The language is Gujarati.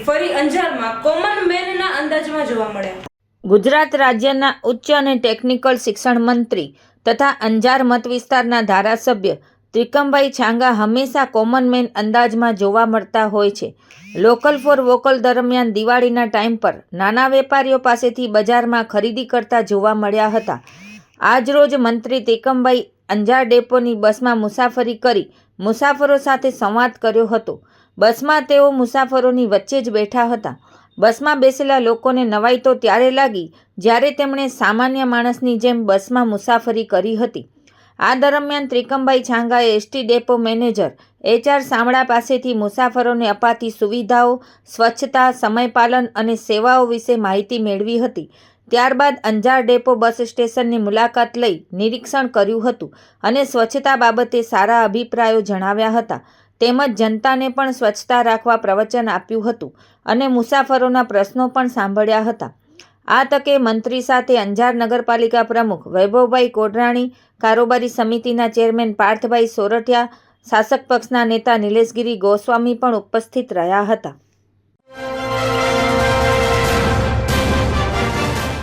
ફરી અંજારમાં કોમન મેનના અંદાજમાં જોવા મળ્યા. ગુજરાત રાજ્યના ઉચ્ચ અને ટેકનિકલ શિક્ષણ મંત્રી તથા અંજાર મત વિસ્તારના ધારાસભ્ય ત્રિકમભાઈ છાંગા હંમેશા કોમન મેન અંદાજમાં જોવા મળતા હોય છે. લોકલ ફોર વોકલ દરમિયાન દિવાળીના ટાઈમ પર નાના વેપારીઓ પાસેથી બજારમાં ખરીદી કરતા જોવા મળ્યા હતા. આજરોજ મંત્રી ત્રિકમભાઈ અંજાર ડેપોની બસમાં મુસાફરી કરી મુસાફરો સાથે સંવાદ કર્યો હતો. બસમાં તેઓ મુસાફરોની વચ્ચે જ બેઠા હતા. બસમાં બેસેલા લોકોને નવાઈ તો ત્યારે લાગી જ્યારે તેમણે સામાન્ય માણસની જેમ બસમાં મુસાફરી કરી હતી. આ દરમિયાન ત્રિકમભાઈ છાંગાએ ST depot manager HR Samala પાસેથી મુસાફરોને અપાતી સુવિધાઓ, સ્વચ્છતા, સમયપાલન અને સેવાઓ વિશે માહિતી મેળવી હતી. ત્યારબાદ અંજાર ડેપો બસ સ્ટેશનની મુલાકાત લઈ નિરીક્ષણ કર્યું હતું અને સ્વચ્છતા બાબતે સારા અભિપ્રાયો જણાવ્યા હતા. તેમજ જનતાને પણ સ્વચ્છતા રાખવા પ્રવચન આપ્યું હતું અને મુસાફરોના પ્રશ્નો પણ સાંભળ્યા હતા. આ તકે મંત્રી સાથે અંજાર નગરપાલિકા પ્રમુખ વૈભવભાઈ કોડરાણી, કારોબારી સમિતિના ચેરમેન પાર્થભાઈ સોરઠિયા, શાસક પક્ષના નેતા નિલેશગીરી ગોસ્વામી પણ ઉપસ્થિત રહ્યા હતા.